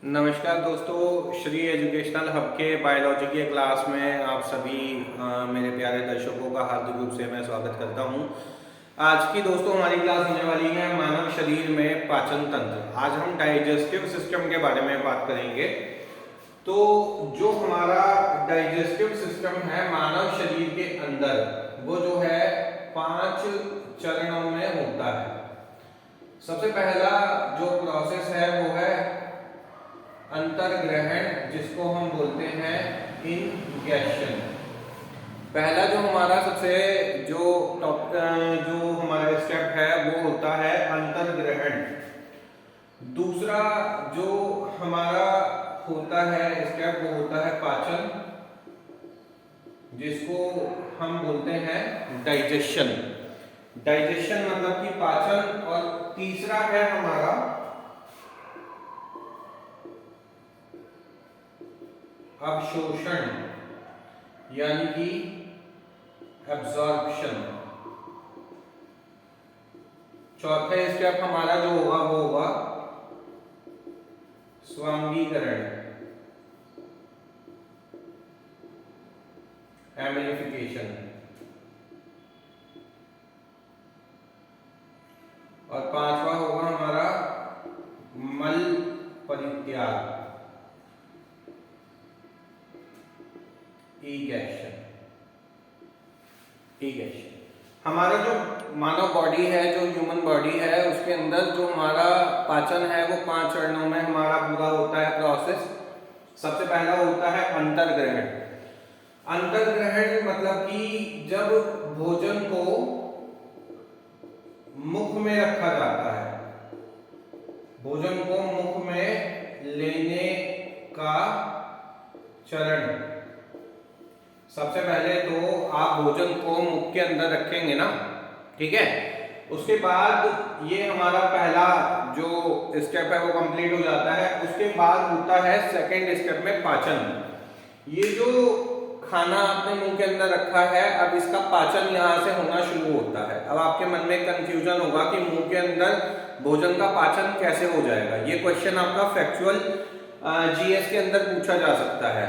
नमस्कार दोस्तों, Shri educational hub के बायोलॉजी के क्लास में आप सभी मेरे प्यारे दर्शकों का हार्दिक रूप से मैं स्वागत करता हूं। आज की दोस्तों हमारी क्लास होने वाली है मानव शरीर में पाचन तंत्र। आज हम डाइजेस्टिव सिस्टम के बारे में बात करेंगे। तो जो हमारा डाइजेस्टिव सिस्टम है मानव शरीर के अंदर, वो जो है 5 चरणों में होता है। सबसे पहला जो प्रोसेस है वो है अंतर्ग्रहण, जिसको हम बोलते हैं इनगेशन। पहला जो हमारा सबसे जो हमारा स्टेप है वो होता है अंतर्ग्रहण। दूसरा जो हमारा होता है स्टेप वो होता है पाचन, जिसको हम बोलते हैं डाइजेशन। डाइजेशन मतलब कि पाचन। और तीसरा है हमारा अवशोषण यानी कि एब्जॉर्प्शन। चौथा स्टेप हमारा जो होगा वो होगा स्वांगीकरण, एमिनिफिकेशन। और पांचवा होगा हमारा मल परित्याग, इगेशन। हमारा जो मानव बॉडी है, जो ह्यूमन बॉडी है, उसके अंदर जो हमारा पाचन है वो 5 चरणों में हमारा पूरा होता है प्रोसेस। सबसे पहला होता है अंतर्ग्रहण। अंतर्ग्रहण मतलब कि जब भोजन को मुख में रखा जाता है, भोजन को मुख में लेने का चरण। सबसे पहले तो आप भोजन को मुख के अंदर रखेंगे ना, ठीक है। उसके बाद ये हमारा पहला जो स्टेप है वो कंप्लीट हो जाता है। उसके बाद होता है सेकंड स्टेप में पाचन। ये जो खाना आपने मुंह के अंदर रखा है, अब इसका पाचन यहाँ से होना शुरू होता है। अब आपके मन में कंफ्यूजन होगा कि मुंह के अंदर भोजन का पाचन कैसे हो जाएगा। ये क्वेश्चन आपका फैक्चुअल जीएस के अंदर पूछा जा सकता है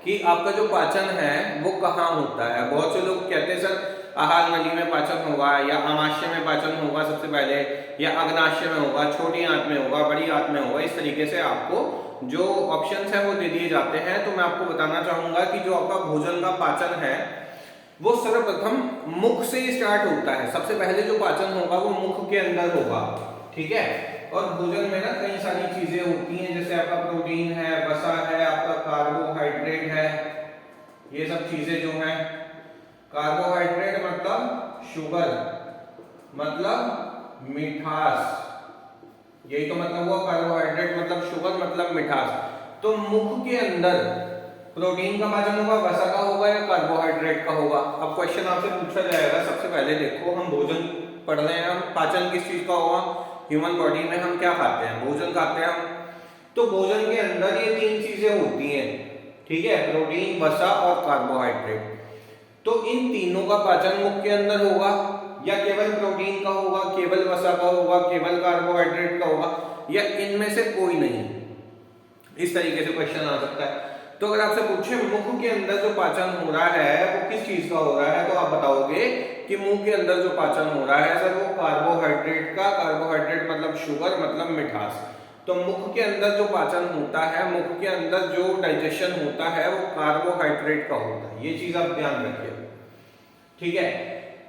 कि आपका जो पाचन है वो कहाँ होता है। बहुत से लोग कहते हैं सर आहार नली में पाचन होगा, या आमाशय में पाचन होगा सबसे पहले, या अग्नाशय में होगा, छोटी आंत में होगा, बड़ी आंत में होगा। इस तरीके से आपको जो ऑप्शंस है वो दे दिए जाते हैं। तो मैं आपको बताना चाहूंगा कि जो आपका भोजन का पाचन है वो सर्वप्रथम मुख से ही स्टार्ट होता है। सबसे पहले जो पाचन होगा वो मुख के अंदर होगा, ठीक है। और भोजन में ना कई सारी चीजें होती हैं, जैसे आपका प्रोटीन है, वसा है, आपका कार्बोहाइड्रेट है। ये सब चीजें जो हैं, कार्बोहाइड्रेट मतलब शुगर, मतलब मिठास। यही तो मतलब हुआ, कार्बोहाइड्रेट मतलब शुगर मतलब मिठास। तो मुख के अंदर प्रोटीन का पाचन होगा, वसा का होगा या कार्बोहाइड्रेट का होगा। अब क्वेश्चन आपसे पूछा जाएगा, सबसे पहले देखो हम भोजन पढ़ रहे हैं, हम पाचन किस चीज का होगा, ह्यूमन बॉडी में हम क्या खाते हैं, भोजन खाते हैं हम। तो भोजन के अंदर ये 3 चीजें होती हैं, ठीक है, प्रोटीन, वसा और कार्बोहाइड्रेट। तो इन तीनों का पाचन मुख के अंदर होगा, या केवल प्रोटीन का होगा, केवल वसा का होगा, केवल कार्बोहाइड्रेट का होगा, या इनमें से कोई नहीं। इस तरीके से क्वेश्चन आ सकता है। तो अगर आपसे पूछे मुख के अंदर जो पाचन हो रहा है वो किस चीज का हो रहा है, तो आप बताओगे कि मुंह के अंदर जो पाचन हो रहा है सर वो कार्बोहाइड्रेट का। कार्बोहाइड्रेट मतलब शुगर मतलब मिठास। तो मुख के अंदर जो पाचन होता है, मुख के अंदर जो डाइजेशन होता है वो कार्बोहाइड्रेट का होता है। ये चीज आप ध्यान रखिए, ठीक है।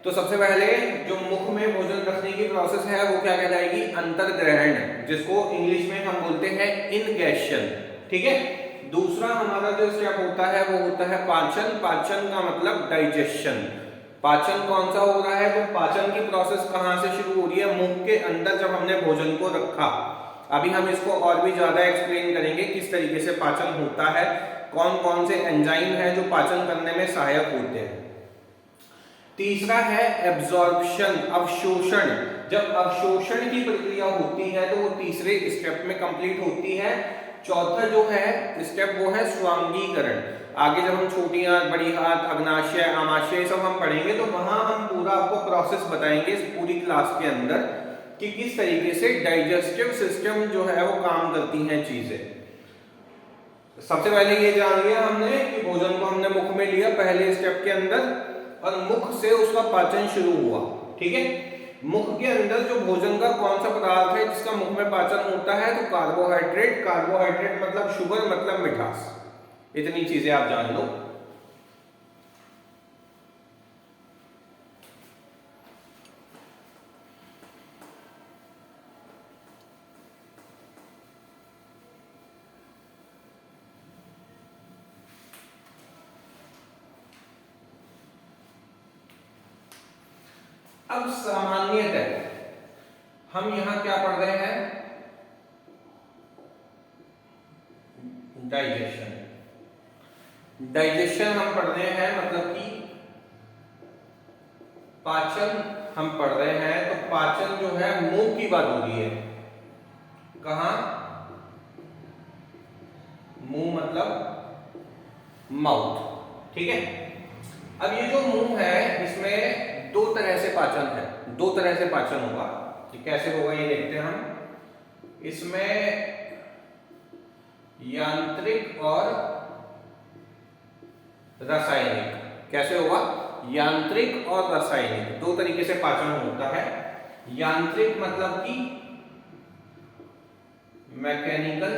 तो सबसे पहले जो मुख में भोजन रखने की प्रोसेस है वो क्या कहलाएगी, अंतर्ग्रहण, जिसको इंग्लिश में हम बोलते हैं इनगेशन, ठीक है। दूसरा हमारा जो स्टेप होता है वो होता है पाचन। पाचन का मतलब डाइजेशन। पाचन कौन सा हो रहा है, तो पाचन की प्रोसेस कहां से शुरू हो रही है, मुख के अंदर जब हमने भोजन को रखा। अभी हम इसको और भी ज्यादा एक्सप्लेन करेंगे किस तरीके से पाचन होता है, कौन कौन से एंजाइम है जो पाचन करने में सहायक होते हैं। तीसरा है एब्जॉर्प्शन, अवशोषण। जब अवशोषण की प्रक्रिया होती है तो वो तीसरे स्टेप में कंप्लीट होती है। चौथा जो है स्टेप वो है स्वांगीकरण। आगे जब हम छोटी आंत, बड़ी आंत, अग्नाशय, आमाशय सब हम पढ़ेंगे तो वहां हम पूरा आपको प्रोसेस बताएंगे इस पूरी क्लास के अंदर कि किस तरीके से डाइजेस्टिव सिस्टम जो है वो काम करती हैं चीजें। सबसे पहले ये जान लिया हमने कि भोजन को हमने मुख में लिया पहले स्टेप के अंदर, और मुख से उसका पाचन शुरू हुआ। ठीक है, मुख के अंदर जो भोजन का कौन सा पदार्थ है जिसका मुख में पाचन होता है, तो कार्बोहाइड्रेट। कार्बोहाइड्रेट मतलब शुगर मतलब मिठास। इतनी चीजें आप जान लो। अब सामान्यतः हम यहां क्या पढ़ रहे हैं, डाइजेशन। डाइजेशन हम पढ़ रहे हैं मतलब कि पाचन हम पढ़ रहे हैं। तो पाचन जो है मुंह की बात हो रही है। कहां? मुंह मतलब माउथ। ठीक है, अब ये जो मुंह है इसमें दो तरह से पाचन है, दो तरह से पाचन होगा। कैसे होगा ये देखते हैं हम। इसमें यांत्रिक और रासायनिक। कैसे होगा? यांत्रिक और रासायनिक, दो तरीके से पाचन होता है। यांत्रिक मतलब कि मैकेनिकल,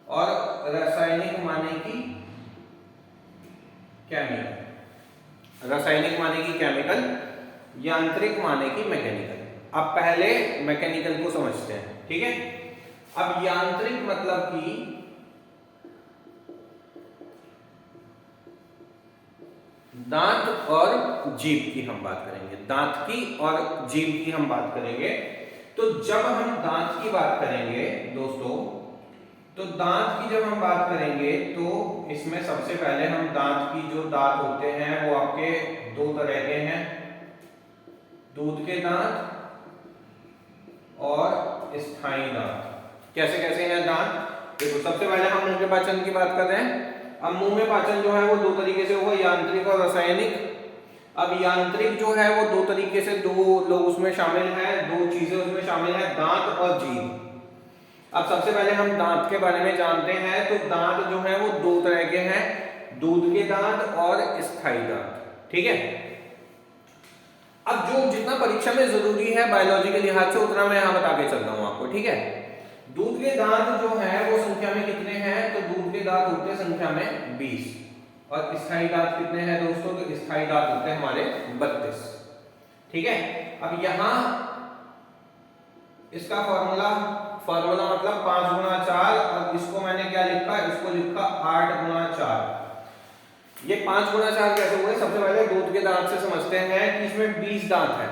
और रासायनिक माने की केमिकल। रासायनिक माने की केमिकल, यांत्रिक माने की मैकेनिकल। अब पहले मैकेनिकल को समझते हैं। ठीक है, अब यांत्रिक मतलब कि दांत और जीभ की हम बात करेंगे। दांत की और जीभ की हम बात करेंगे। तो जब हम दांत की बात करेंगे दोस्तों, तो दांत की जब हम बात करेंगे तो इसमें सबसे पहले हम दांत की जो दांत होते हैं वो आपके दो तरह के हैं, दूध के दांत और स्थायी दांत। कैसे कैसे हैं दांत? देखो, सबसे पहले हम मुंह के पाचन की बात कर रहे हैं। अब मुंह में पाचन जो है वो दो तरीके से होगा, यांत्रिक और रासायनिक। अब यांत्रिक जो है वो दो तरीके से, दो लोग उसमें शामिल हैं, दो चीजें उसमें शामिल हैं, दांत और जीभ। अब सबसे पहले हम दांत के बारे में जानते हैं। तो दांत जो है वो दो तरह के हैं, दूध के दांत और स्थायी दांत। ठीक है, अब जो जितना परीक्षा में जरूरी है बायोलॉजी के लिहाज से उतना मैं यहां बता के चल रहा हूं आपको। ठीक है, दूध के दांत जो है वो संख्या में कितने हैं? तो दूध के दांत होते हैं संख्या में 20, और स्थायी दांत कितने हैं दोस्तों? तो स्थायी दांत होते हैं हमारे 32। ठीक है, अब यहां इसका फॉर्मूला मतलब 5 गुणा 4, और इसको मैंने क्या लिखा? इसको लिखा 8 गुणा 4। ये 5 गुणा 4 कैसे हुए? सबसे पहले दूध के दांत से समझते हैं कि इसमें 20 दांत हैं।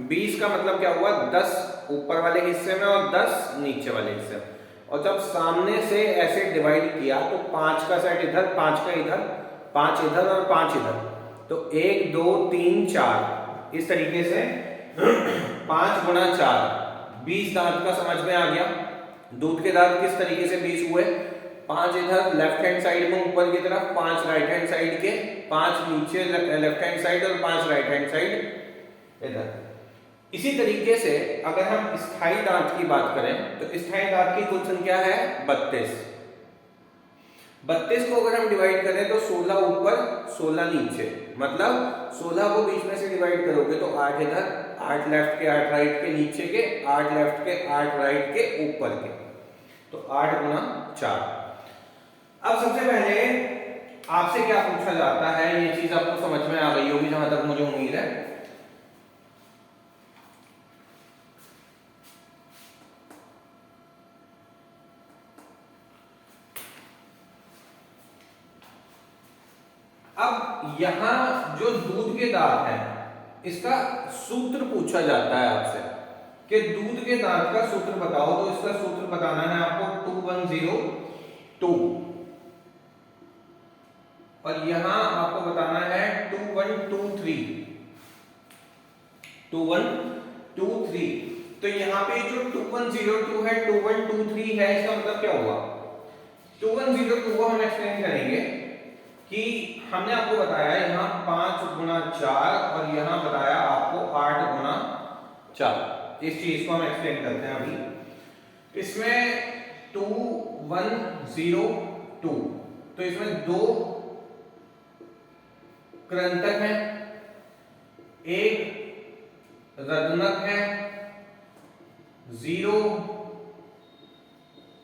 20 का मतलब क्या हुआ? 10 ऊपर वाले हिस्से में और 10 नीचे वाले हिस्से में। और जब सामने से ऐसे डिवाइड किया तो 5 का सेट इधर, 5 का इधर, 5 इधर और 5 इधर, तो 1 2 3 4 इस तरीके से 5 गुणा 4 20 दांत का समझ में आ गया। दूध के दांत किस तरीके से 20 हुए? 5 इधर लेफ्ट हैंड साइड में ऊपर की तरफ, 5 राइट हैंड साइड के, 5 नीचे लेफ्ट हैंड साइड और 5 राइट हैंड साइड इधर। इसी तरीके से अगर हम स्थायी दांत की बात करें तो स्थायी दांत की कुल संख्या है 32। 32 को अगर हम डिवाइड करें तो 16 ऊपर 16 नीचे, मतलब 16 को बीच में से डिवाइड करोगे तो 8 इधर, 8 लेफ्ट के 8 राइट के नीचे के, 8 लेफ्ट के 8 राइट के ऊपर के, तो 8 गुणा 4। अब सबसे पहले आपसे क्या पूछा जाता है, ये चीज आपको समझ में आ गई होगी जहां तक मुझे उम्मीद है। अब यहां जो दूध के दांत है इसका सूत्र पूछा जाता है आपसे कि दूध के दांत का सूत्र बताओ। तो इसका सूत्र बताना है आपको 2102, और यहां आपको बताना है 2123। 2123। तो यहां पे जो 2102 है, 2123 है, इसका मतलब क्या हुआ? 2102 को हम एक्सप्लेन करेंगे कि हमने आपको बताया यहां 5 गुणा 4 और यहां बताया आपको 8 गुणा 4। इस चीज को हम एक्सप्लेन करते हैं अभी। इसमें 2 1 0 2, तो इसमें 2 कृंतक है, एक ऋदनक है, 0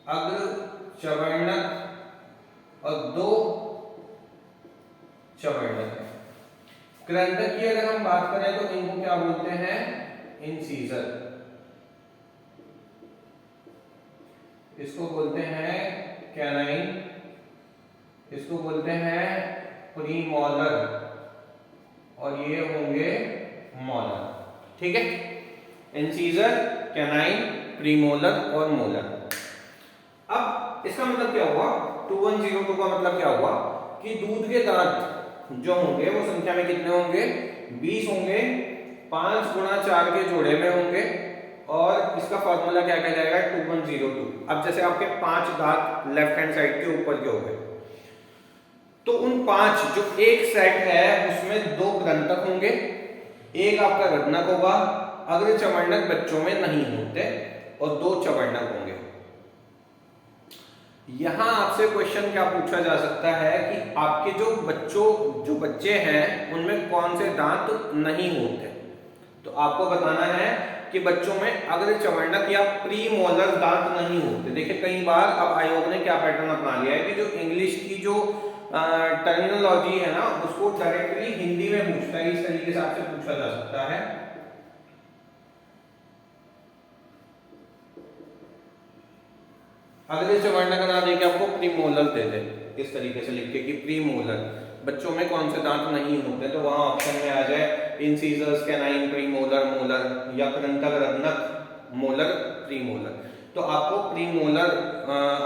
अग्र चवर्णक और 2 चवर्णक है। कृंतक की अगर हम बात करें तो इनको क्या बोलते हैं? इंसीजर। इसको बोलते हैं कैनाइन, इसको बोलते हैं प्रीमोलर और ये होंगे मोलर। ठीक है, इंसीजर, कैनाइन, प्रीमोलर और मोलर। अब इसका मतलब क्या हुआ? 2102 का मतलब क्या हुआ कि दूध के दांत जो होंगे वो संख्या में कितने होंगे? 20 होंगे, 5 गुणा 4 के जोड़े में होंगे और इसका फॉर्मूला क्या कहा जाएगा? 2102। अब जैसे आपके 5 दांत लेफ्ट हैंड साइड के ऊपर के हो गए, तो उन 5 जो एक सेट है उसमें 2 कृंतक होंगे, एक आपका ऋदनक होगा, अग्र चवर्णक बच्चों में नहीं होते और 2 चवर्णक होंगे। यहां आपसे क्वेश्चन क्या पूछा जा सकता है कि आपके जो बच्चे हैं उनमें कौन से दांत नहीं होते, तो आपको बताना है कि बच्चों में अग्र चवर्णक या प्रीमोलर दांत नहीं होते। देखिए कई बार अब आयोग ने क्या पैटर्न अपना लिया है कि जो इंग्लिश की जो टर्मिनोलॉजी है ना उसको डायरेक्टली हिंदी में पूछता है, इस तरीके से आपसे पूछा जा सकता है। अग्र चवर्णक ना देके आपको प्रीमोलर दे दे, इस तरीके से लिख के कि प्रीमोलर बच्चों में कौन से दांत नहीं होते, तो वहां ऑप्शन में आ जाए इंसीजर्स, कैनाइन, प्रीमोलर, मोलर या कृंतक, ऋदनक, मोलर, प्रीमोलर। तो आपको प्रीमोलर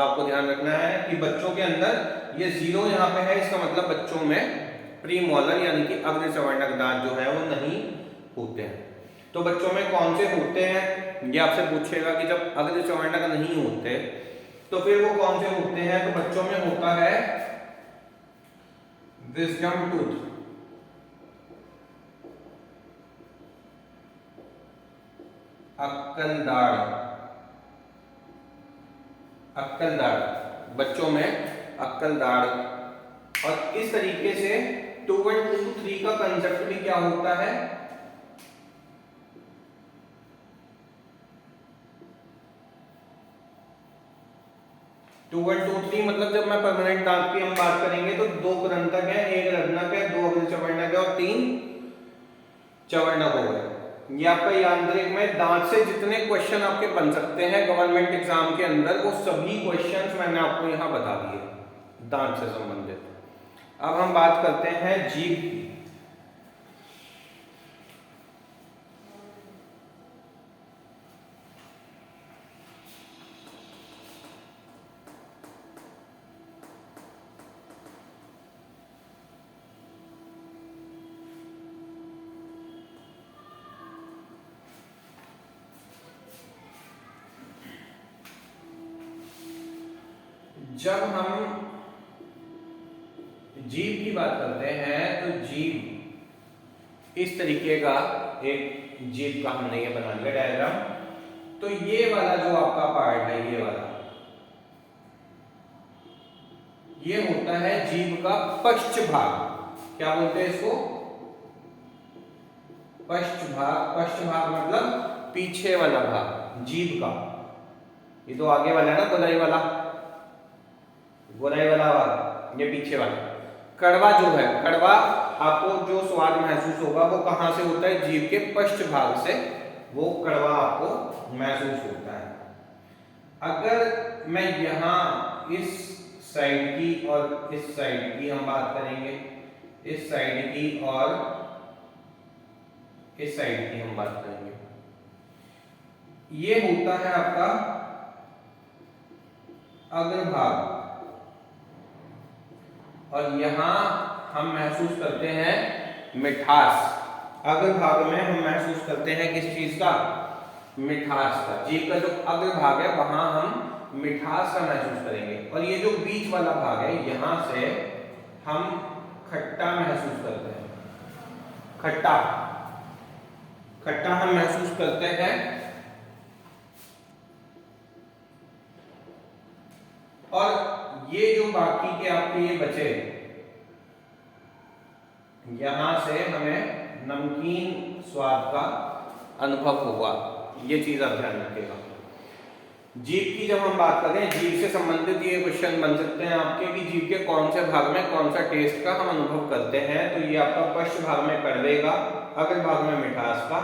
आपको ध्यान रखना है कि बच्चों के अंदर ये 0 यहाँ पे है, इसका मतलब बच्चों में प्रीमोलर यानी कि अग्र चवर्णक दांत जो है वो नहीं होते हैं। तो बच्चों में कौन से होते हैं ये आपसे पूछेगा कि जब अग्र चवर्णक नहीं होते तो फिर वो कौन से होते हैं? तो बच्चों में होता है विजडम टूथ, अक्कल दाढ़ बच्चों में अक्कल दाढ़। और इस तरीके से 2123 का कंसेप्ट भी क्या होता है? 2123 मतलब जब मैं परमानेंट दांत की हम बात करेंगे तो 2 कृंतक है, एक ऋदनक है, 2 अग्र चवर्णक है और 3 चवर्णक हो गए। ये आपका यांत्रिक में दांत से जितने क्वेश्चन आपके बन सकते हैं गवर्नमेंट एग्जाम के अंदर वो सभी क्वेश्चंस मैंने आपको यहाँ बता दिए दांत से संबंधित। अब हम बात करते हैं जीभ की। जब हम जीभ की बात करते हैं तो जीभ इस तरीके का एक जीभ का हमने ये बना लिया डायग्राम। तो ये वाला जो आपका पार्ट है ये वाला, ये होता है जीभ का पश्च भाग। क्या बोलते हैं इसको? पश्च भाग। पश्च भाग मतलब पीछे वाला भाग जीभ का। ये तो आगे वाला है ना, गोलाई वाला भाग, ये पीछे वाला। कड़वा जो है, कड़वा आपको जो स्वाद महसूस होगा वो कहां से होता है? जीभ के पश्च भाग से वो कड़वा आपको महसूस होता है। अगर मैं यहां इस साइड की और इस साइड की हम बात करेंगे, इस साइड की और इस साइड की हम बात करेंगे, ये होता है आपका अग्रभाग और यहां हम महसूस करते हैं मिठास। अग्रभाग में हम महसूस करते हैं किस चीज का? मिठास का। जीभ का जो अग्रभाग है वहां हम मिठास का महसूस करेंगे और ये जो बीच वाला भाग है यहां से हम खट्टा महसूस करते हैं। खट्टा हम महसूस करते हैं और ये जो बाकी के आपके ये बचे, यहां से हमें नमकीन स्वाद का अनुभव होगा। ये चीज आप ध्यान रखिएगा। जीभ की जब हम बात करें, जीभ से संबंधित ये क्वेश्चन बन सकते हैं आपके कि जीभ के कौन से भाग में कौन सा टेस्ट का हम अनुभव करते हैं। तो ये आपका पश्च भाग में कड़वे का, अग्र भाग में मिठास का,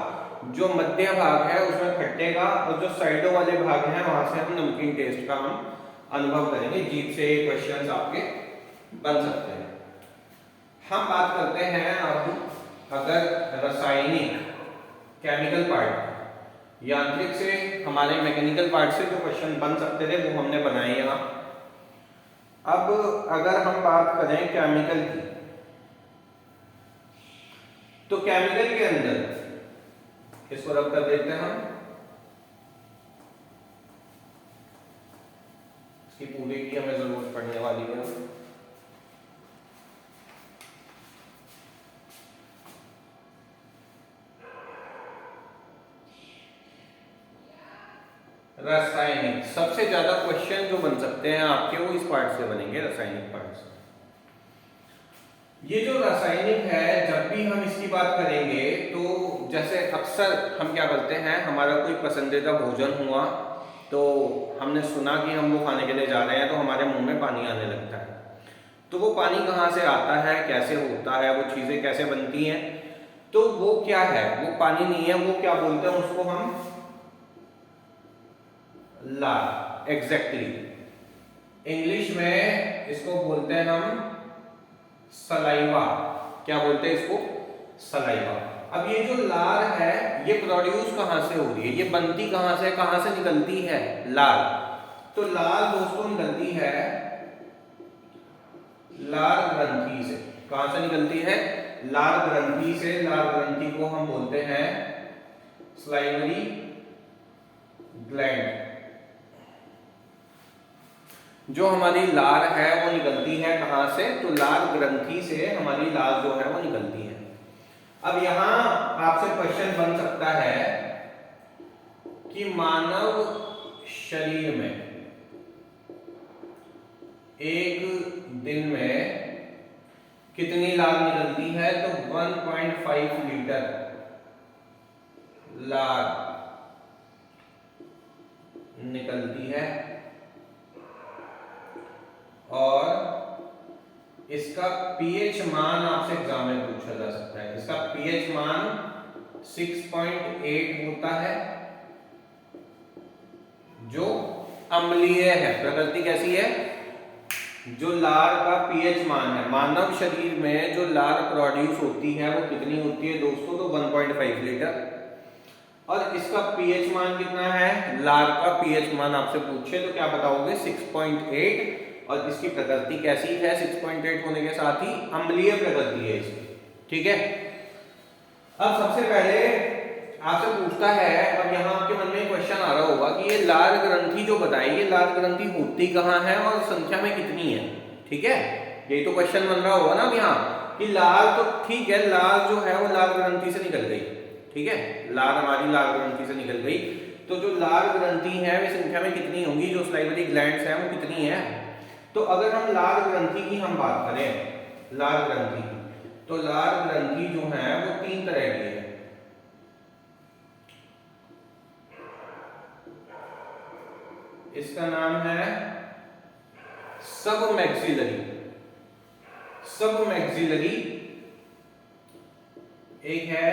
जो मध्य भाग है उसमें खट्टे का, और जो साइडों वाले भाग हैं वहां से हम नमकीन टेस्ट का हम अनुभव करेंगे। जीभ से ये क्वेश्चन आपके बन सकते हैं। हम बात करते हैं अब अगर रासायनिक केमिकल पार्ट, यांत्रिक से हमारे मैकेनिकल पार्ट से जो क्वेश्चन बन सकते थे वो हमने बनाए यहाँ। अब अगर हम बात करें केमिकल की, तो केमिकल के अंदर इसको रब कर देते हैं हम, इसकी पूरी की हमें जरूरत पड़ने वाली है। रासायनिक, सबसे ज्यादा क्वेश्चन जो बन सकते हैं आपके वो इस पार्ट से बनेंगे, रासायनिक पार्ट से। ये जो रासायनिक है, जब भी हम इसकी बात करेंगे तो जैसे अक्सर हम क्या करते हैं, हमारा कोई पसंदीदा भोजन हुआ तो हमने सुना कि हम वो खाने के लिए जा रहे हैं, तो हमारे मुंह में पानी आने लगता है। तो वो पानी कहाँ से आता है, कैसे होता है, वो चीजें कैसे बनती हैं, तो वो क्या है, वो पानी नहीं है, वो क्या बोलते हैं उसको हम, लार। एग्जैक्टली इंग्लिश में इसको बोलते हैं हम सलाइवा। क्या बोलते हैं इसको, सलाइवा। अब ये जो लार है ये प्रोड्यूस कहां से हो रही है, ये बनती कहां से निकलती है, लार। तो लार दोस्तों निकलती है लार ग्रंथि से। कहां से निकलती है, लार ग्रंथि से। लार ग्रंथि को हम बोलते हैं सलाइवरी ग्लैंड। जो हमारी लार है वो निकलती है कहां से, तो लार ग्रंथि से हमारी लार जो है वो निकलती है। अब यहां आपसे क्वेश्चन बन सकता है कि मानव शरीर में एक दिन में कितनी लार निकलती है, तो 1.5 लीटर लार निकलती है। और इसका पीएच मान आपसे एग्जाम में पूछा जा सकता है। इसका पीएच मान 6.8 होता है, जो अम्लीय है। प्रकृति कैसी है, जो लार का पीएच मान है, मानव शरीर में जो लार प्रोड्यूस होती है वो कितनी होती है दोस्तों, तो 1.5 लीटर। और इसका पीएच मान कितना है, लार का पीएच मान आपसे पूछे तो क्या बताओगे, 6.8। और इसकी प्रकृति कैसी है, 6.8 होने के साथ ही अम्लीय प्रकृति है इसकी। ठीक है। अब सबसे पहले आपसे पूछता है, अब यहाँ आपके मन में क्वेश्चन आ रहा होगा कि ये लार ग्रंथि जो बताई, ये लार ग्रंथि होती कहाँ है और संख्या में कितनी है। ठीक है, यही तो क्वेश्चन बन रहा होगा ना अब यहाँ कि लार, तो ठीक है, लार जो है वो लार ग्रंथि से निकल गई। ठीक है, लार हमारी लार ग्रंथि से निकल गई। तो जो लार ग्रंथि है वे संख्या में कितनी होंगी, जो सलाइवरी ग्लैंड्स हैं वो कितनी है। तो अगर हम लार ग्रंथि की हम बात करें, लार ग्रंथि की, तो लार ग्रंथि जो है वो 3 तरह की है। इसका नाम है सब मैक्सिलरी। सब मैक्सिलरी एक है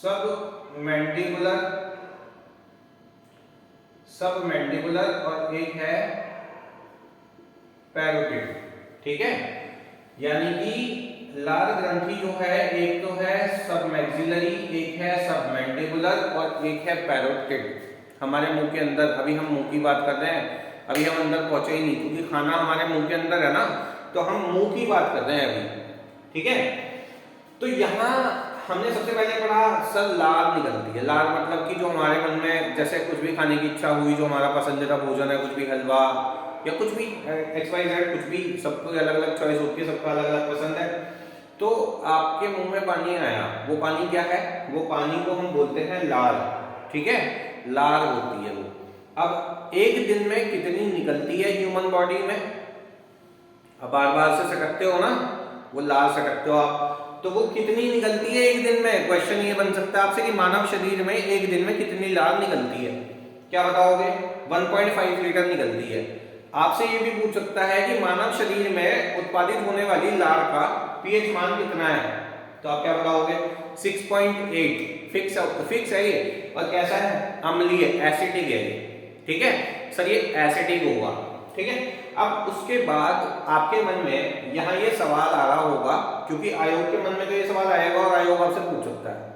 सब मैंडिबुलर, सब मैंडिबुलर, और एक है पैरोटिड। ठीक है, यानी कि लार ग्रंथि जो है एक तो है सब मैक्सिलरी, एक है सब मैंडिबुलर और एक है पैरोटिड। हमारे मुंह के अंदर, अभी हम मुंह की बात कर रहे हैं, अभी हम अंदर पहुंचे ही नहीं क्योंकि खाना हमारे मुंह के अंदर है ना, तो हम मुंह की बात कर रहे हैं अभी। ठीक है, तो यहाँ हमने सबसे पहले पढ़ा सर लार निकलती है। लार मतलब कि जो हमारे मन में जैसे कुछ भी खाने की इच्छा हुई, जो हमारा पसंदीदा भोजन है, कुछ भी हलवा या कुछ भी XYZ, कुछ भी, सबको अलग अलग चॉइस होती है, सबका अलग अलग पसंद है। तो आपके मुंह में पानी आया, वो पानी क्या है, वो पानी को हम बोलते हैं लार। ठीक है, लार होती है वो। अब एक दिन में कितनी निकलती है ह्यूमन बॉडी में? अब बार बार से सटकते हो ना, वो लाल सटकते हो आप, तो वो कितनी निकलती है एक दिन में? क्वेश्चन ये बन सकता है आपसे कि मानव शरीर में एक दिन में कितनी लार निकलती है, क्या बताओगे? 1.5 लीटर निकलती है। आपसे ये भी पूछ सकता है कि मानव शरीर में उत्पादित होने वाली लार का पीएच मान कितना है, तो आप क्या बताओगे? 6.8। फिक्स है ये, और कैसा है? अम्लीय, एसिडिक है ये, ठीक है सर, ये एसिडिक होगा, ठीक है। अब उसके बाद आपके मन में यहाँ ये सवाल आ रहा होगा, क्योंकि आयोग के मन में तो ये सवाल आएगा और आयोग आपसे पूछ सकता है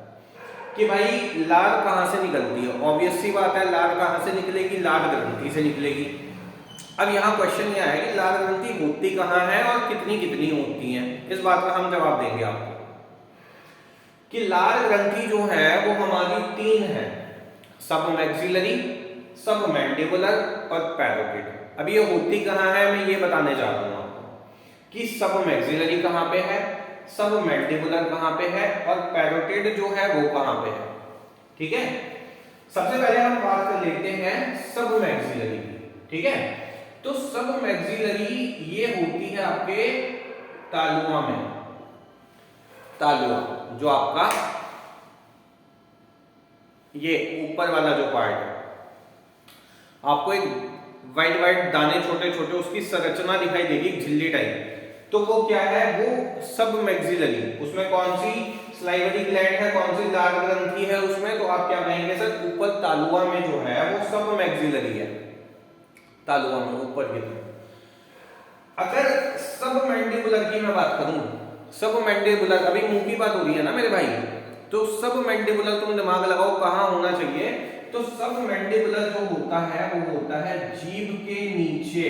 कि भाई लार कहाँ से निकलती है। ऑब्वियस सी बात है, लार कहाँ से निकलेगी? लार ग्रंथि से निकलेगी। अब यहाँ क्वेश्चन ये आया कि लार ग्रंथि होती कहाँ है और कितनी कितनी होती है। इस बात का हम जवाब देंगे आपको कि लार ग्रंथि जो है वो हमारी 3 है, सब मैक्सिलरी, सब मैंडिबुलर और पैरोटिड। अब ये होती कहाँ है मैं ये बताने जा रहा हूँ आपको कि सब मैक्सिलरी कहाँ पे है, सब मैंडिबुलर कहाँ पे है और पैरोटिड जो है वो कहाँ पे है, ठीक है। सबसे पहले हम बात कर लेते हैं सब मैक्सिलरी की, ठीक है। तो सब मैक्सिलरी ये होती है आपके तालुआ में, तालुआ जो आपका ये ऊपर वाला जो पार्ट है, आपको एक वाइट वाइट दाने छोटे छोटे उसकी संरचना दिखाई देगी झिल्ली टाइप, तो वो क्या है? वो सब मैक्सिलरी। उसमें कौन सी स्लाइवरी ग्लैंड है, कौन सी लार ग्रंथि है उसमें? तो आप क्या कहेंगे सर? ऊपर तालुआ में जो है वो सब मैक्सिलरी है, तालुआ में ऊपर की तरफ। अगर सब मैंडिबुलर की मैं बात करूं, सब मैंडिबुलर, अभी मुंह की बात हो रही है ना मेरे भाई, तो सब मैंडिबुलर तुम दिमाग लगाओ कहां होना चाहिए। तो सब मैंडिबुलर जो होता है वो होता है जीभ के नीचे।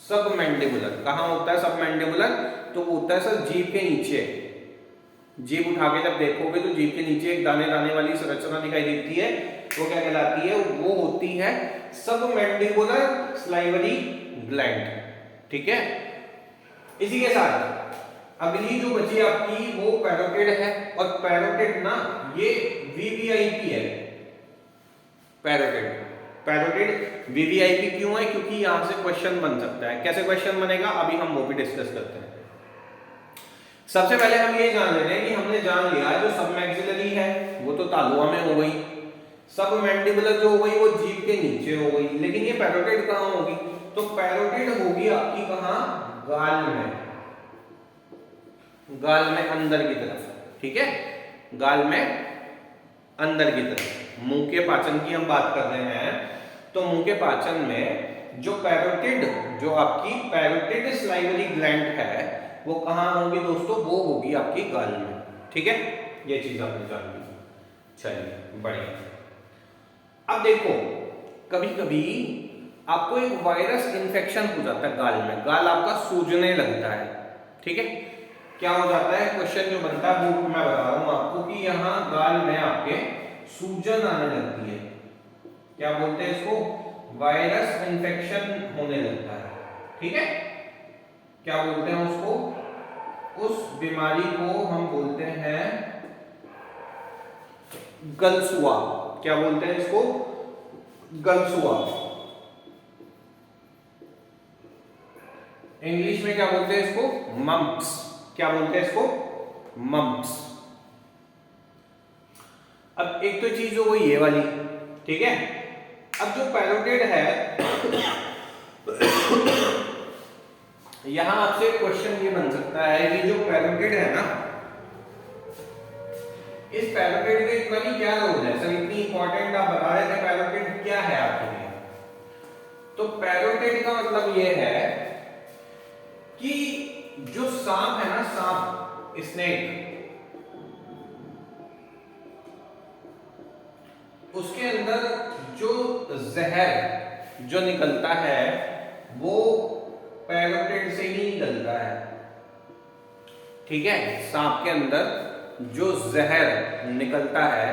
सब मैंडिबुलर कहां होता है? सब मैंडिबुलर तो वो होता है सर जीभ के नीचे। जीभ उठा के जब देखोगे तो जीभ के नीचे एक दाने दाने वाली संरचना दिखाई देती है, वो क्या कहलाती है? वो होती है सब मैंडिबुलर स्लाइवरी ग्लैंड, ठीक है। इसी के साथ अगली जो बची आपकी वो पैरोटिड है, और पैरोटिड ना ये वीवीआईपी है। पैरोटिड वीवीआईपी क्यों है? क्योंकि यहां से क्वेश्चन बन सकता है। कैसे क्वेश्चन बनेगा अभी हम वो भी डिस्कस करते हैं। सबसे पहले हम ये जान लेते हैं कि हमने जान लिया जो सब मैक्सिलरी है वो तो तालुआ में हो गई, सब मैंडिबुलर जो हो गई वो जीभ के नीचे हो गई, लेकिन ये पैरोटिड कहां होगी? तो पैरोटिड होगी आपकी कहां? गाल में, गाल में अंदर की तरफ, ठीक है, गाल में अंदर की तरफ। मुंह के पाचन की हम बात कर रहे हैं, तो मुंह के पाचन में जो पैरोटिड, जो आपकी पैरोटिड स्लाइवरी ग्लैंड है वो कहां होगी दोस्तों? वो होगी आपकी गाल में, ठीक है। ये चीज आपने जान ली, चलिए बढ़िया। अब देखो कभी कभी आपको एक वायरस इन्फेक्शन हो जाता है गाल में, गाल आपका सूजने लगता है, ठीक है। क्या हो जाता है? क्वेश्चन जो बनता है वो मैं बता रहा हूं आपको कि यहाँ गाल में आपके सूजन आने लगती है। क्या बोलते हैं इसको? वायरस इन्फेक्शन होने लगता है, ठीक है। क्या बोलते हैं उसको? उस बीमारी को हम बोलते हैं गलसुआ। क्या बोलते हैं इसको? गलसुआ। इंग्लिश में क्या बोलते हैं इसको? मम्प्स। क्या बोलते हैं इसको? मम्प्स। अब एक तो चीज हो गई ये वाली, ठीक है। अब जो पैरोटिड है यहां आपसे क्वेश्चन ये बन सकता है कि जो पैरोटिड है ना, इस पैरोटिड के इतना क्या रोल है? सर इतनी इंपॉर्टेंट आप बता रहे थे, पैरोटिड क्या है आपके लिए? तो पैरोटिड का मतलब ये है कि जो सांप है ना, सांप, स्नेक, उसके अंदर जो जहर जो निकलता है वो पैरोटिड से ही निकलता है, ठीक है। सांप के अंदर जो जहर निकलता है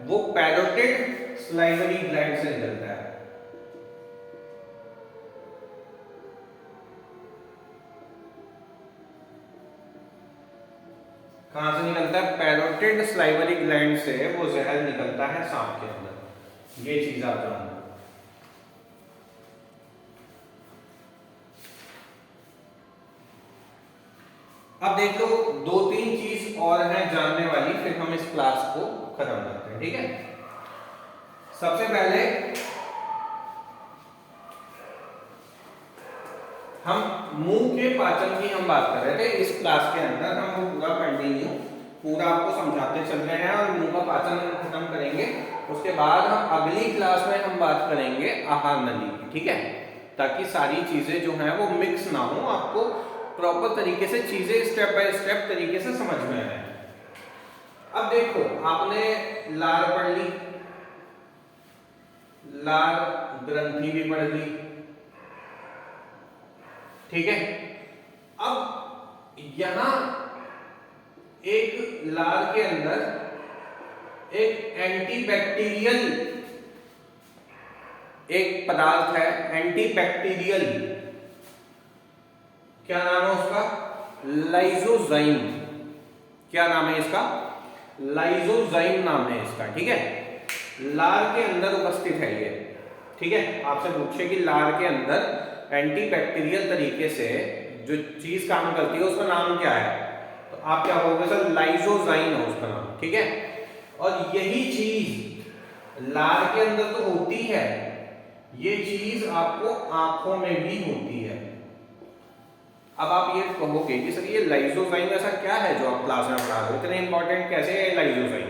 वो पैरोटिड स्लाइवरी ग्लैंड से निकलता है। कहां से निकलता है? पैरोटिड स्लाइवरी ग्लैंड से वो जहर निकलता है सांप के अंदर, ये चीज आप जानना। अब देख लो, 2-3 चीज और हैं जानने वाली, फिर हम इस क्लास को खत्म करते हैं, ठीक है। सबसे पहले हम मुंह के पाचन की हम बात कर रहे थे इस क्लास के अंदर, हम वो पूरा कंटिन्यू पूरा आपको समझाते चल रहे हैं और मुंह का पाचन खत्म करेंगे। उसके बाद हम अगली क्लास में हम बात करेंगे आहार नली की, ठीक है, ताकि सारी चीजें जो हैं वो मिक्स ना हो, आपको प्रॉपर तरीके से चीजें स्टेप बाय स्टेप तरीके से समझ में आए। अब देखो, आपने लार पढ़ ली, लार ग्रंथि भी पढ़ ली, ठीक है। अब यहां एक लार के अंदर एक एंटीबैक्टीरियल एक पदार्थ है, एंटीबैक्टीरियल, क्या नाम है उसका? लाइजोजाइम। क्या नाम है इसका? लाइजोजाइम नाम है इसका, ठीक है। लार के अंदर उपस्थित है ये, ठीक है। आपसे पूछे कि लार के अंदर एंटीबैक्टीरियल तरीके से जो चीज काम करती है उसका नाम क्या है, तो आप क्या बोलोगे सर? लाइजोजाइम है उसका नाम, ठीक है। और यही चीज लार के अंदर तो होती है, ये चीज आपको आंखों में भी होती है। अब आप ये कहोगे कि सर ये लाइजोजाइम ऐसा क्या है जो आप क्लास में पढ़ा रहे हो, इतने इंपॉर्टेंट कैसे है लाइजोजाइम?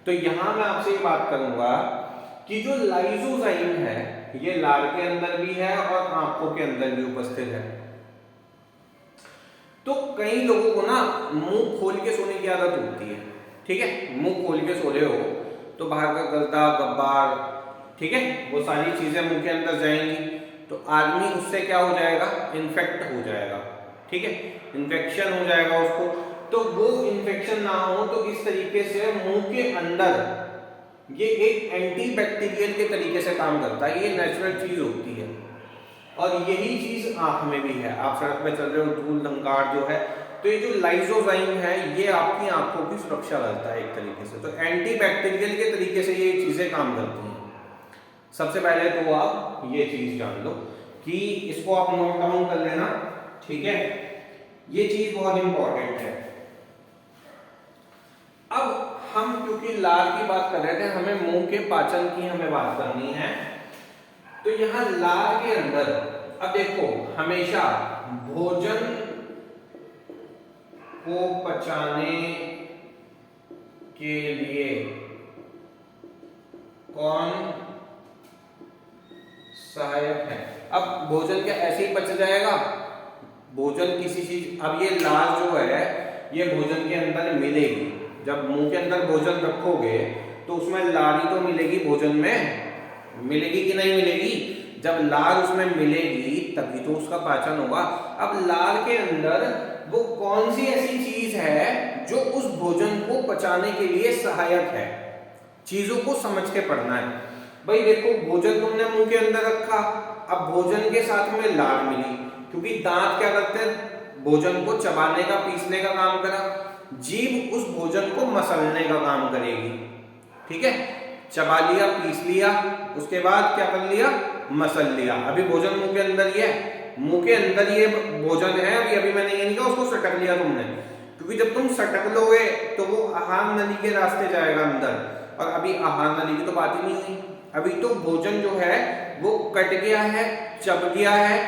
तो यहां मैं आपसे ये बात करूंगा कि जो लाइजोजाइम है ये लार के अंदर भी है और आंखों के अंदर भी उपस्थित है। तो कई लोगों को ना मुंह खोल के सोने की आदत होती है, ठीक है। मुंह खोल के सो रहे हो तो बाहर का गर्दा गब्बार, ठीक है, वो सारी चीजें मुंह के अंदर जाएंगी, तो आदमी उससे क्या हो जाएगा? इन्फेक्ट हो जाएगा, ठीक है, इन्फेक्शन हो जाएगा उसको। तो वो इन्फेक्शन ना हो तो इस तरीके से मुंह के अंदर ये एक एंटीबैक्टीरियल के तरीके से काम करता है, ये नेचुरल चीज होती है। और यही चीज आंख में भी है। आप सड़क पे चल रहे हो, धूल धंकार जो है, तो ये जो लाइजोजाइम है ये आपकी आंखों की सुरक्षा करता है एक तरीके से। तो एंटीबैक्टीरियल के तरीके से ये चीजें काम करती हैं। सबसे पहले तो आप ये चीज जान लो कि इसको आप नोट डाउन कर लेना, ठीक है, ये चीज बहुत इंपॉर्टेंट है। अब हम क्योंकि लार की बात कर रहे थे, हमें मुंह के पाचन की हमें बात करनी है। तो यहां लार के अंदर अब देखो, हमेशा भोजन को पचाने के लिए कौन सहायक है? अब भोजन क्या ऐसे ही पच जाएगा? भोजन किसी चीज, अब ये लार जो है ये भोजन के अंदर मिलेगी। जब मुंह के अंदर भोजन रखोगे तो उसमें लार ही तो मिलेगी, भोजन में मिलेगी कि नहीं मिलेगी? जब लार उसमें मिलेगी तभी तो उसका पाचन होगा। अब लार के अंदर वो कौन सी ऐसी चीज है जो उस भोजन को पचाने के लिए सहायक है? चीजों को समझ के पढ़ना है भाई। देखो, भोजन तुमने मुंह के अंदर रखा, अब भोजन के साथ में लार मिली, क्योंकि दांत क्या करते हैं? भोजन को चबाने का, पीसने का काम करा। जीभ उस भोजन को मसलने का काम करेगी, ठीक है। चबा लिया, पीस लिया, उसके बाद क्या कर लिया? मसल लिया। अभी भोजन मुंह के अंदर ही है, मुंह के अंदर ये भोजन है। अभी मैंने ये नहीं कहा उसको सटक लिया तुमने, क्योंकि जब तुम सटक लोगे तो वो आहार नली के रास्ते जाएगा अंदर, और अभी आहार नली की तो बात ही नहीं हुई। अभी तो भोजन जो है वो कट गया है, चब गया है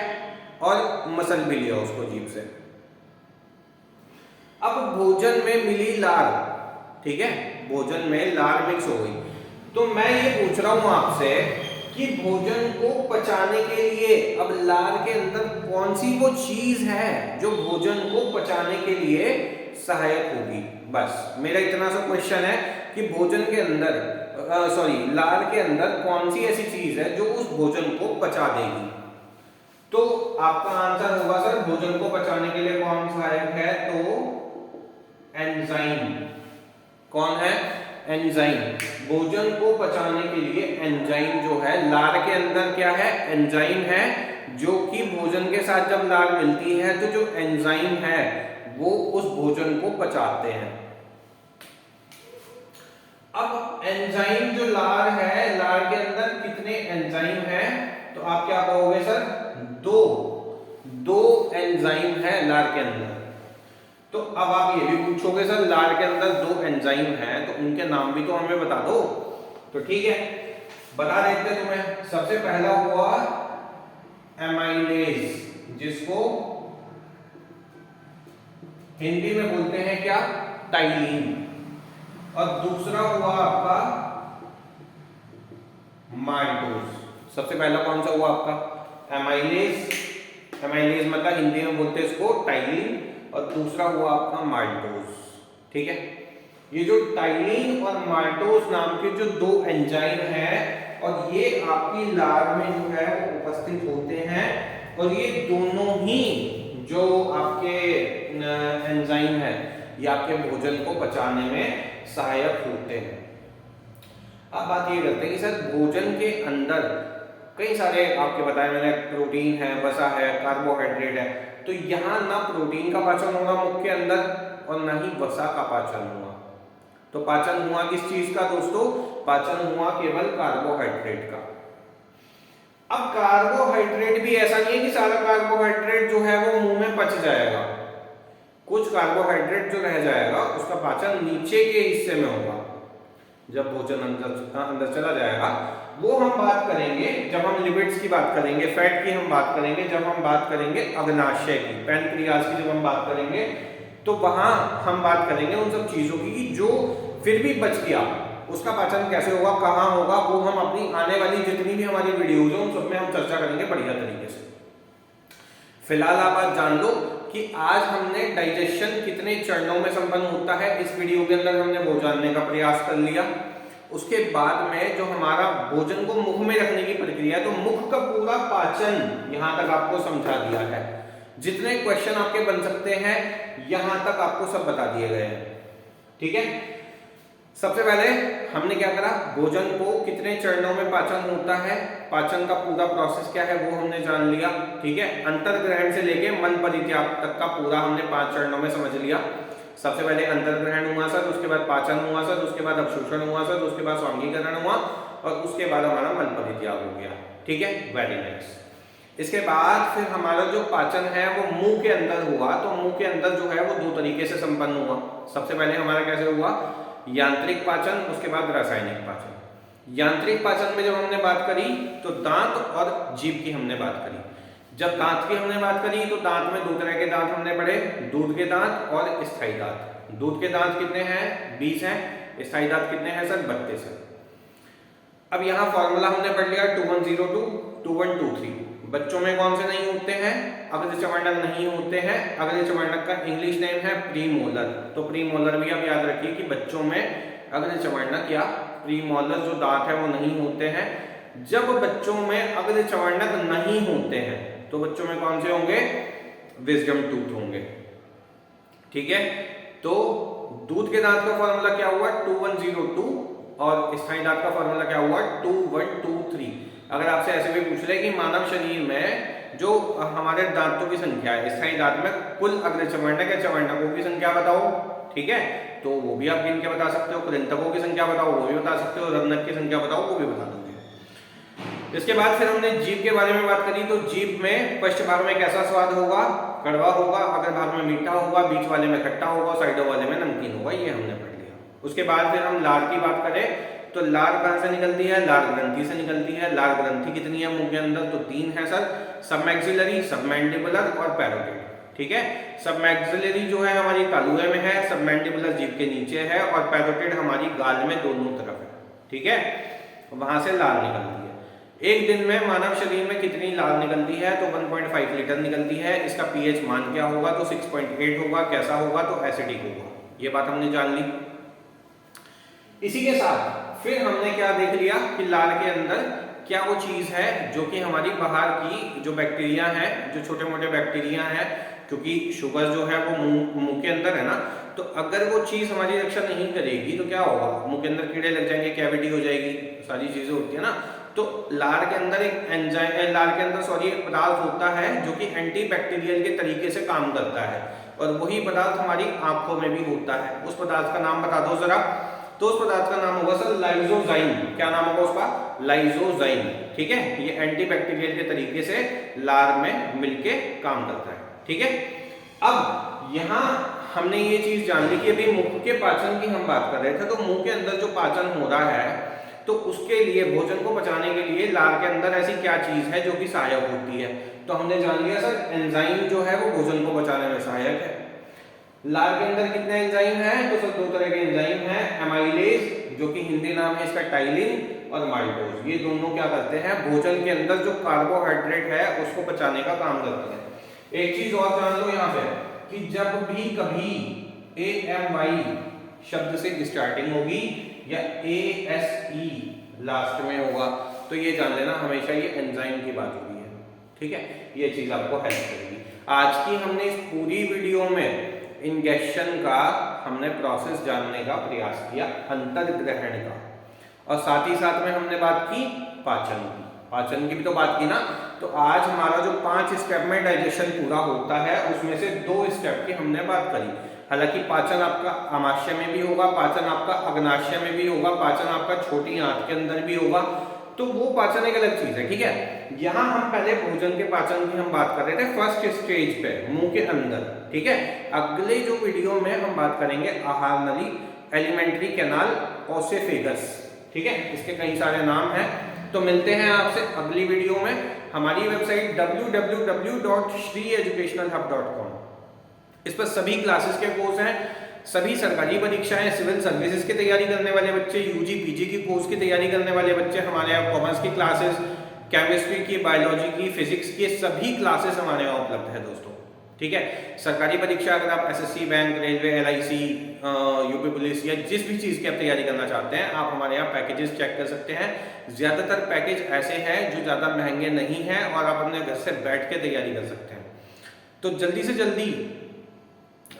और मसल भी लिया उसको जीभ से। अब भोजन में मिली लार, ठीक है, भोजन में लार मिक्स हो गई। तो मैं ये पूछ रहा हूं आपसे कि भोजन को पचाने के लिए अब लार के अंदर कौन सी वो चीज है जो भोजन को पचाने के लिए सहायक होगी? बस मेरा इतना सा क्वेश्चन है कि भोजन के अंदर लार के अंदर कौन सी ऐसी चीज है जो उस भोजन को पचा देगी? तो आपका आंसर होगा सर, भोजन को पचाने के लिए कौन सहायक है? तो एंजाइम। कौन है? एंजाइम। भोजन को पचाने के लिए एंजाइम जो है लार के अंदर क्या है? एंजाइम है, जो कि भोजन के साथ जब लार मिलती है तो जो एंजाइम है वो उस भोजन को पचाते हैं। अब एंजाइम जो लार है, लार के अंदर कितने एंजाइम हैं, तो आप क्या कहोगे सर, दो एंजाइम है लार के अंदर। तो अब आप ये भी पूछोगे सर लार के अंदर 2 एंजाइम हैं तो उनके नाम भी तो हमें बता दो। तो ठीक है, बता देते तुम्हें। सबसे पहला हुआ एमाइलेज, जिसको हिंदी में बोलते हैं क्या, टाइलिन। और दूसरा हुआ आपका माल्टोज। सबसे पहला कौन सा हुआ आपका, एमाइलेज। एमाइलेज मतलब हिंदी में बोलते हैं इसको टाइलिन, और दूसरा हुआ आपका माल्टोज। ठीक है, ये जो टाइलिन और माल्टोज नाम के जो 2 एंजाइम हैं, और ये आपकी लार में जो है वो उपस्थित होते हैं, और ये दोनों ही जो आपके एंजाइम है ये आपके भोजन को पचाने में सहायक होते हैं। अब बात ये करते हैं कि सर भोजन के अंदर कई सारे आपके बताए मैंने, प्रोटीन है, वसा है, कार्बोहाइड्रेट है, तो यहाँ ना प्रोटीन का पाचन होगा मुख के अंदर और ना ही वसा का पाचन हुआ। तो पाचन हुआ किस चीज का दोस्तों, पाचन हुआ केवल कार्बोहाइड्रेट का। अब कार्बोहाइड्रेट भी ऐसा नहीं है कि सारा कार्बोहाइड्रेट जो है वो मुंह में पच जाएगा। कुछ कार्बोहाइड्रेट जो रह जाएगा उसका पाचन नीचे के हिस्से में होगा, जब भोजन अंदर चला जाएगा। वो हम बात करेंगे जब हम लिपिड्स की बात करेंगे, फैट की हम बात करेंगे, जब हम बात करेंगे अग्नाशय की, पैनक्रियाज की जब हम बात करेंगे, तो वहां हम बात करेंगे उन सब चीजों की जो फिर भी बच गया उसका पाचन कैसे होगा, कहाँ होगा, वो हम अपनी आने वाली जितनी भी हमारी वीडियोज हैं उन सब में हम चर्चा करेंगे बढ़िया तरीके से। फिलहाल आप आज जान लो कि आज हमने डाइजेशन कितने चरणों में संपन्न होता है, इस वीडियो के अंदर हमने वो जानने का प्रयास कर लिया। उसके बाद में जो हमारा भोजन को मुख में रखने की प्रक्रिया, तो मुख का पूरा पाचन यहां तक आपको समझा दिया है। जितने क्वेश्चन आपके बन सकते हैं यहां तक आपको सब बता दिए गए हैं। ठीक है, सबसे पहले हमने क्या करा, भोजन को कितने चरणों में पाचन होता है, पाचन का पूरा प्रोसेस क्या है वो हमने जान लिया। ठीक है, अंतर्ग्रहण से लेके मन परित्याग तक का पूरा हमने 5 चरणों में समझ लिया। सबसे पहले अंतर्ग्रहण हुआ सर, उसके बाद पाचन हुआ सर, उसके बाद अवशोषण हुआ सर, उसके बाद स्वांगीकरण हुआ, और उसके बाद हमारा मन परित्याग हो गया। ठीक है, वेरी नाइस। इसके बाद फिर हमारा जो पाचन है वो मुंह के अंदर हुआ, तो मुंह के अंदर जो है वो 2 तरीके से संपन्न हुआ। सबसे पहले हमारा कैसे हुआ, यांत्रिक पाचन, उसके बाद रासायनिक पाचन। यांत्रिक पाचन में जब हमने बात करी तो दांत और जीभ की हमने बात करी। जब दांत की हमने बात करी तो दांत में 2 तरह के दांत हमने पढ़े, दूध के दांत और स्थायी दांत। दूध के दांत कितने हैं, 20 हैं। स्थायी दांत कितने हैं सर, 32 है। अब यहाँ फॉर्मूला हमने पढ़ लिया 2102, 2123। बच्चों में कौन से नहीं होते हैं, अग्र चवर्णक नहीं होते हैं। अग्र चवर्णक का इंग्लिश नेम है प्रीमोलर। तो प्रीमोलर भी आप याद रखिए कि बच्चों में अग्र चवर्णक या प्रीमोलर जो दांत है वो नहीं होते हैं। जब बच्चों में अग्र चवर्णक नहीं होते हैं तो बच्चों में कौन से होंगे, विजडम टूथ होंगे। ठीक है, तो दूध के दांत का फॉर्मूला क्या हुआ 2102, और स्थायी दांत का फॉर्मूला क्या हुआ 2123। अगर आपसे ऐसे भी पूछ ले कि मानव शरीर में जो हमारे दांतों की संख्या है, स्थायी दांत में कुल अग्र चवर्णक या चवर्णकों की संख्या बताओ, ठीक है, तो वो भी आप गिन के बता सकते हो। कृंतकों की संख्या बताओ, वो भी बता सकते हो। रत्नक की संख्या बताओ, वो भी बता दोगे। इसके बाद फिर हमने जीभ के बारे में बात करी। तो जीभ में पश्च भाग में कैसा स्वाद होगा, कड़वा होगा, अगर भाग में मीठा होगा, बीच वाले में खट्टा होगा, साइडों वाले में नमकीन होगा, ये हमने पढ़ लिया। उसके बाद फिर हम लार की बात करें तो लार कहां से निकलती है, लार ग्रंथि से निकलती है। लार ग्रंथि कितनी है मुंह के अंदर, तो 3 है सर, सबमैक्सिलरी, सबमैंडिबुलर और पैरोटिड। ठीक है, सबमैक्सिलरी जो है हमारी तालुए में है, सबमैंडिबुलर जीभ के नीचे है, और पैरोटिड हमारी गाल में दोनों तरफ है। ठीक है, वहां से लार निकलती है। एक दिन में मानव शरीर में कितनी लार निकलती है, तो 1.5 लीटर निकलती है। इसका पीएच मान क्या होगा, तो 6.8 होगा। कैसा होगा, तो एसिडिक होगा। ये बात हमने जान ली। इसी के साथ फिर हमने क्या देख लिया कि लार के अंदर क्या वो चीज है जो कि हमारी बाहर की जो बैक्टीरिया है, जो छोटे मोटे बैक्टीरिया हैं, क्योंकि शुगर जो है वो मुंह के अंदर है ना, तो अगर वो चीज हमारी रक्षा नहीं करेगी तो क्या होगा, मुंह के अंदर कीड़े लग जाएंगे, कैविटी हो जाएगी, सारी चीजें होती है ना। तो लार के अंदर एक एंजाइम, लार के अंदर एक पदार्थ होता है जो कि एंटी बैक्टीरियल के तरीके से काम करता है, और वही पदार्थ हमारी आंखों में भी होता है। उस पदार्थ का नाम बता दो जरा। तो उस पदार्थ का नाम होगा सर लाइजोजाइम। क्या नाम होगा उसका? लाइजोजाइम। ठीक है, ये एंटीबैक्टीरियल के तरीके से लार में मिलके काम करता है। ठीक है, अब यहाँ हमने ये चीज जान ली कि अभी मुख के पाचन की हम बात कर रहे थे, तो मुंह के अंदर जो पाचन हो रहा है, तो उसके लिए भोजन को पचाने के लिए लार के अंदर ऐसी क्या चीज है जो कि सहायक होती है? तो हमने जान लिया सर, एंजाइम जो है वो भोजन को पचाने में सहायक है। लार के अंदर कितने एंजाइम हैं? तो सर 2 तरह के एंजाइम हैं, एमाइलेज जो कि हिंदी नाम है इसका टाइलिन, और माइटोज। ये दोनों क्या करते हैं? भोजन के अंदर जो कार्बोहाइड्रेट है उसको पचाने का काम करते हैं। एक चीज और जान लो यहाँ पे कि जब भी कभी AMY शब्द से स्टार्टिंग होगी या ASE लास्ट में होगा, तो ये जान लेना हमेशा ये एंजाइम की बात हुई है। ठीक है, ये चीज आपको हेल्प करेगी। आज की हमने इस पूरी वीडियो में इंजेक्शन का हमने प्रोसेस जानने का प्रयास किया, अंतर्ग्रहण का, और साथ ही साथ में हमने बात की पाचन की। पाचन की भी तो बात की ना। तो आज हमारा जो 5 स्टेप में डाइजेशन पूरा होता है, उसमें से 2 स्टेप की हमने बात करी। हालांकि पाचन आपका आमाशय में भी होगा, पाचन आपका अग्नाशय में भी होगा, पाचन आपका छोटी आंत के अंदर भी होगा, तो वो पाचन एक अलग चीज है। ठीक है, यहाँ हम पहले भोजन के पाचन की हम बात कर रहे थे फर्स्ट स्टेज पे, मुंह के अंदर। ठीक है, अगले जो वीडियो में हम बात करेंगे आहार नली, एलिमेंट्री कैनाल, ओसेफेगस। ठीक है, इसके कई सारे नाम हैं। तो मिलते हैं आपसे अगली वीडियो में। हमारी वेबसाइट www.shrieeducationalhub.com, इस पर सभी क्लासेस के कोर्स हैं, सभी सरकारी परीक्षाएं, सिविल सर्विसेज की तैयारी करने वाले बच्चे, यूजी पीजी की कोर्स की तैयारी करने वाले बच्चे, हमारे यहाँ कॉमर्स की क्लासेस, केमिस्ट्री की, बायोलॉजी की, फिजिक्स की, सभी क्लासेस हमारे यहाँ उपलब्ध है दोस्तों। ठीक है, सरकारी परीक्षा अगर आप SSC, bank, railway, LIC, UP police या जिस भी चीज़ की आप तैयारी करना चाहते हैं, आप हमारे यहाँ पैकेजेस चेक कर सकते हैं। ज़्यादातर पैकेज ऐसे हैं जो ज़्यादा महंगे नहीं हैं और आप अपने घर से बैठ के तैयारी कर सकते हैं। तो जल्दी से जल्दी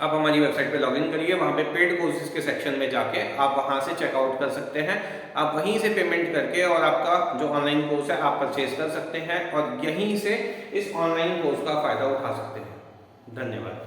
आप हमारी वेबसाइट पे लॉगिन करिए, वहाँ पे पेड कोर्सेज के सेक्शन में जाके आप वहाँ से चेकआउट कर सकते हैं। आप वहीं से पेमेंट करके और आपका जो ऑनलाइन कोर्स है आप परचेज कर सकते हैं और यहीं से इस ऑनलाइन कोर्स का फायदा उठा सकते हैं। धन्यवाद।